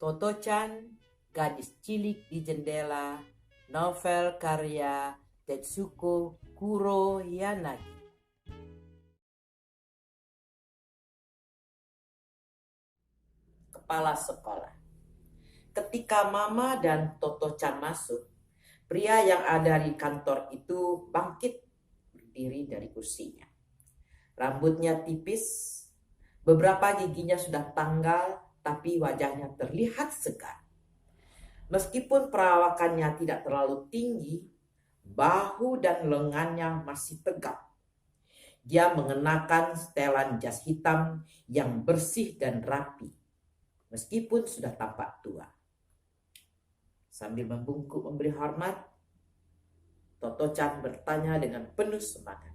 Toto-chan, Gadis Cilik di Jendela, novel karya Tetsuko Kuroyanagi. Kepala sekolah. Ketika Mama dan Toto-chan masuk, pria yang ada di kantor itu bangkit berdiri dari kursinya. Rambutnya tipis, beberapa giginya sudah tanggal, tapi wajahnya terlihat segar. Meskipun perawakannya tidak terlalu tinggi, bahu dan lengannya masih tegap. Dia mengenakan setelan jas hitam yang bersih dan rapi, meskipun sudah tampak tua. Sambil membungkuk memberi hormat, Toto-chan bertanya dengan penuh semangat.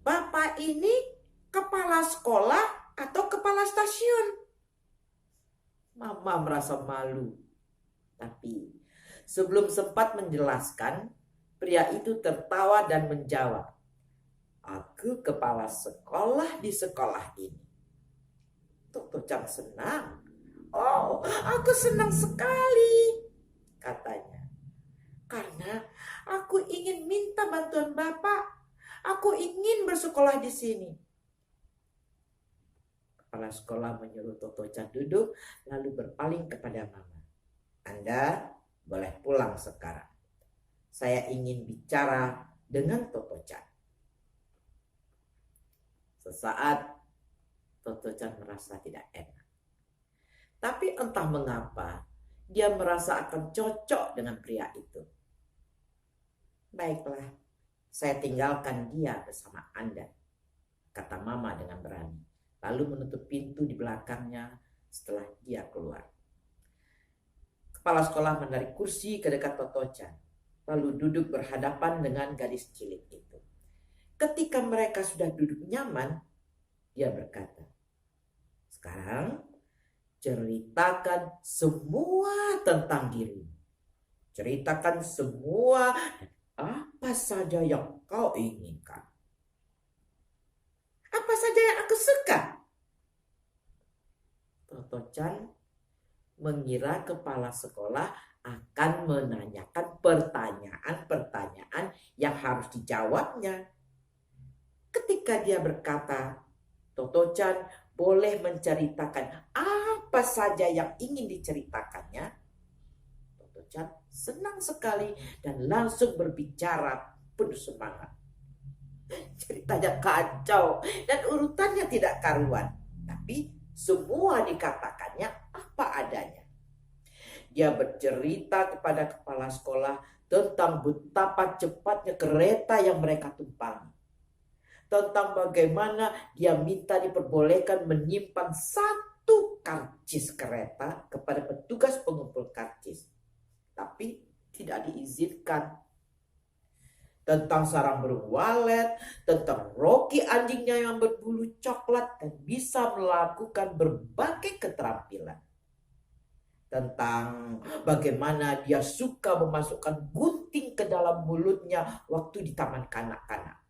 Bapak ini kepala sekolah atau kepala stasiun? Mama merasa malu. Tapi sebelum sempat menjelaskan, pria itu tertawa dan menjawab, aku kepala sekolah di sekolah ini. Toto-chan senang. Oh, aku senang sekali, katanya. Karena aku ingin minta bantuan Bapak. Aku ingin bersekolah di sini. Kepala sekolah menyuruh Toto-chan duduk, lalu berpaling kepada Mama. Anda boleh pulang sekarang. Saya ingin bicara dengan Toto-chan. Sesaat Toto-chan merasa tidak enak. Tapi entah mengapa dia merasa akan cocok dengan pria itu. Baiklah, saya tinggalkan dia bersama Anda, kata Mama dengan berani. Lalu menutup pintu di belakangnya setelah dia keluar. Kepala sekolah menarik kursi ke dekat Toto-chan, lalu duduk berhadapan dengan gadis cilik itu. Ketika mereka sudah duduk nyaman, dia berkata, sekarang ceritakan semua tentang dirimu. Ceritakan semua apa saja yang kau inginkan. Apa saja yang aku suka? Toto-chan mengira kepala sekolah akan menanyakan pertanyaan-pertanyaan yang harus dijawabnya. Ketika dia berkata, Toto-chan boleh menceritakan apa saja yang ingin diceritakannya, Toto-chan senang sekali dan langsung berbicara penuh semangat. Ceritanya kacau dan urutannya tidak karuan, tapi semua dikatakannya apa adanya. Dia bercerita kepada kepala sekolah tentang betapa cepatnya kereta yang mereka tumpangi. Tentang bagaimana dia minta diperbolehkan menyimpan satu karcis kereta kepada petugas pengumpul karcis. Tapi tidak diizinkan. Tentang sarang burung walet, tentang Rocky anjingnya yang berbulu coklat dan bisa melakukan berbagai keterampilan. Tentang bagaimana dia suka memasukkan gunting ke dalam mulutnya waktu di taman kanak-kanak.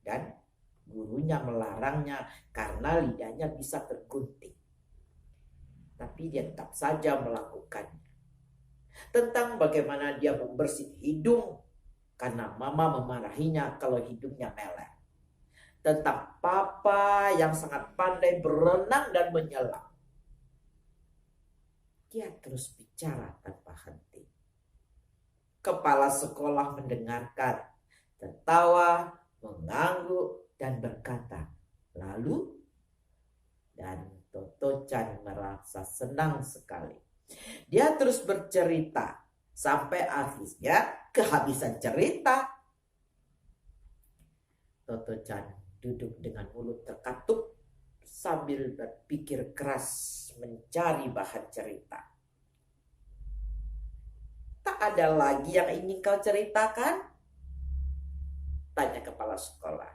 Dan gurunya melarangnya karena lidahnya bisa tergunting. Tapi dia tetap saja melakukannya. Tentang bagaimana dia membersih hidung karena Mama memarahinya kalau hidungnya melek. Tentang Papa yang sangat pandai berenang dan menyelam. Dia terus bicara tanpa henti. Kepala sekolah mendengarkan, tertawa, mengangguk, dan berkata, lalu? Dan Toto-chan merasa senang sekali. Dia terus bercerita sampai akhirnya kehabisan cerita. Toto-chan duduk dengan mulut terkatup sambil berpikir keras mencari bahan cerita. Tak ada lagi yang ingin kau ceritakan? Tanya kepala sekolah.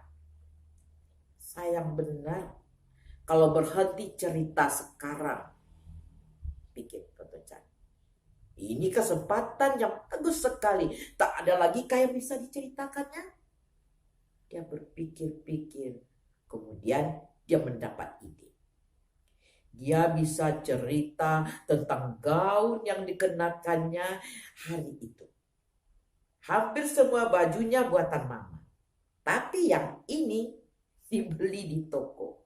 Sayang benar kalau berhenti cerita sekarang, pikir Toto-chan. Ini kesempatan yang bagus sekali. Tak ada lagi yang bisa diceritakannya. Dia berpikir-pikir. Kemudian dia mendapat ide. Dia bisa cerita tentang gaun yang dikenakannya hari itu. Hampir semua bajunya buatan mama. Tapi yang ini dibeli di toko.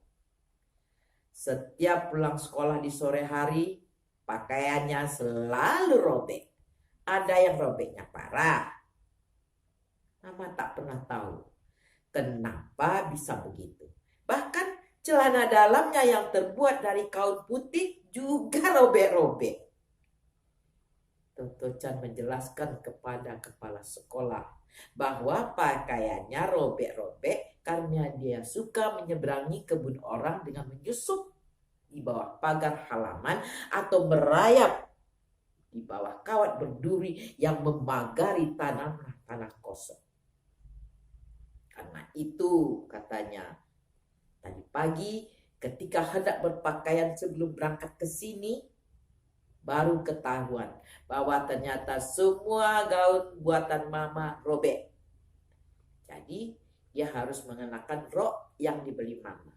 Setiap pulang sekolah di sore hari, pakaiannya selalu robek. Ada yang robeknya parah. Mama tak pernah tahu kenapa bisa begitu. Bahkan celana dalamnya yang terbuat dari kain putih juga robek-robek. Toto Chan menjelaskan kepada kepala sekolah bahwa pakaiannya robek-robek karena dia suka menyeberangi kebun orang dengan menyusup di bawah pagar halaman atau merayap di bawah kawat berduri yang memagari tanah kosong. Karena itu, katanya, tadi pagi ketika hendak berpakaian sebelum berangkat ke sini, baru ketahuan bahwa ternyata semua gaun buatan mama robek. Jadi dia harus mengenakan rok yang dibeli mama.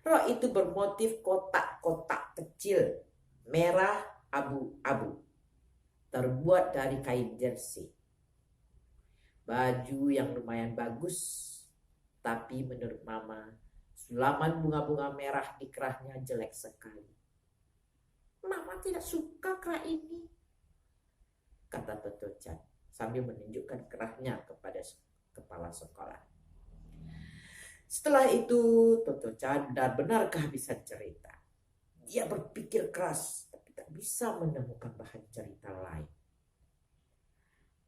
Rok itu bermotif kotak-kotak kecil, merah abu-abu, terbuat dari kain jersey. Baju yang lumayan bagus, tapi menurut mama, sulaman bunga-bunga merah di kerahnya jelek sekali. Mama tidak suka kerah ini, kata Toto Chan sambil menunjukkan kerahnya kepada kepala sekolah. Setelah itu Toto Chan benar-benar kehabisan cerita. Dia berpikir keras tapi tak bisa menemukan bahan cerita lain.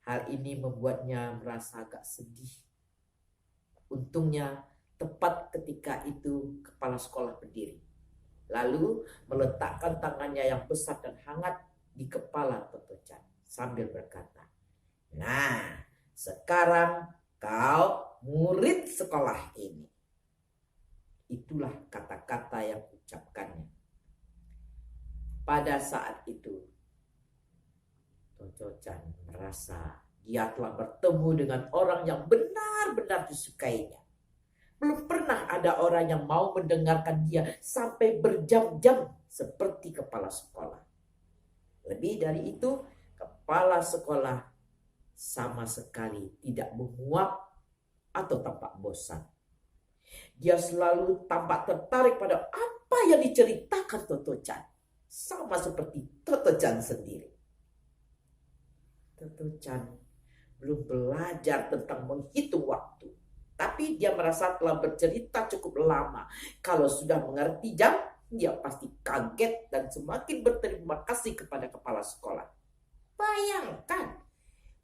Hal ini membuatnya merasa agak sedih. Untungnya tepat ketika itu kepala sekolah berdiri. Lalu meletakkan tangannya yang besar dan hangat di kepala Toto Chan sambil berkata, "Nah, sekarang kau murid sekolah ini." Itulah kata-kata yang ucapkannya. Pada saat itu, Toto Chan merasa dia telah bertemu dengan orang yang benar-benar disukainya. Belum pernah ada orang yang mau mendengarkan dia sampai berjam-jam seperti kepala sekolah. Lebih dari itu, kepala sekolah sama sekali tidak menguap atau tampak bosan. Dia selalu tampak tertarik pada apa yang diceritakan Toto Chan. Sama seperti Toto Chan sendiri. Toto Chan belum belajar tentang menghitung waktu. Tapi dia merasa telah bercerita cukup lama. Kalau sudah mengerti jam, dia pasti kaget dan semakin berterima kasih kepada kepala sekolah. Bayangkan,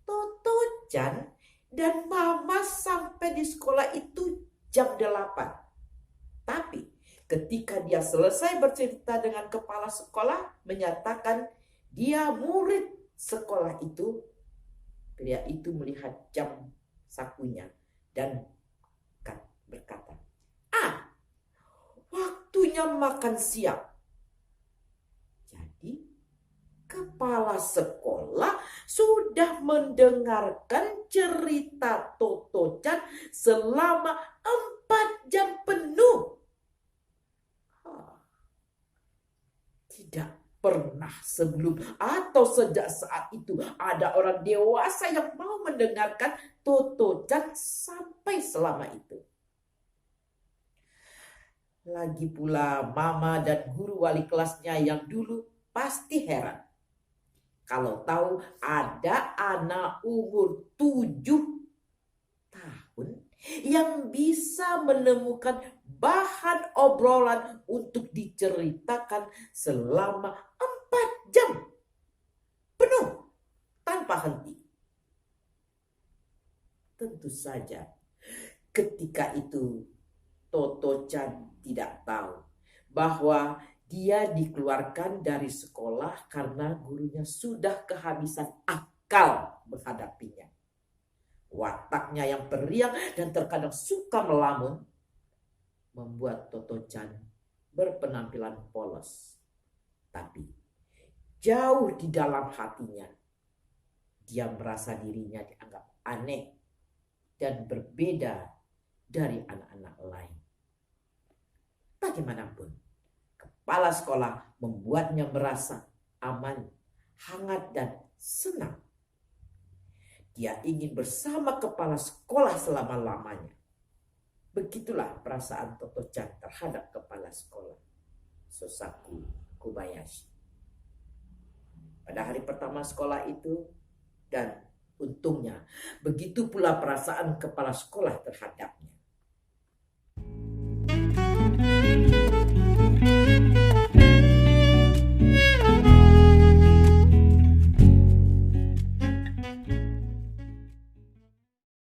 Toto Chan dan mama sampai di sekolah itu jam 8. Tapi ketika dia selesai bercerita dengan kepala sekolah, menyatakan dia murid sekolah itu, pria itu melihat jam sakunya dan berkata, waktunya makan siang. Jadi kepala sekolah sudah mendengarkan cerita Toto Chan selama 4 jam penuh. Tidak pernah sebelum atau sejak saat itu ada orang dewasa yang mau mendengarkan Toto Chan sampai selama itu. Lagi pula mama dan guru wali kelasnya yang dulu pasti heran kalau tahu ada anak umur 7 tahun yang bisa menemukan bahan obrolan untuk diceritakan selama 4 jam penuh tanpa henti. Tentu saja ketika itu Toto Chan tidak tahu bahwa dia dikeluarkan dari sekolah karena gurunya sudah kehabisan akal menghadapinya. Wataknya yang periang dan terkadang suka melamun membuat Toto Chan berpenampilan polos. Tapi jauh di dalam hatinya, dia merasa dirinya dianggap aneh dan berbeda dari anak-anak lain. Bagaimanapun, kepala sekolah membuatnya merasa aman, hangat, dan senang. Dia ingin bersama kepala sekolah selama-lamanya. Begitulah perasaan Toto-chan terhadap kepala sekolah, Sosaku Kobayashi. Pada hari pertama sekolah itu, dan untungnya begitu pula perasaan kepala sekolah terhadapnya.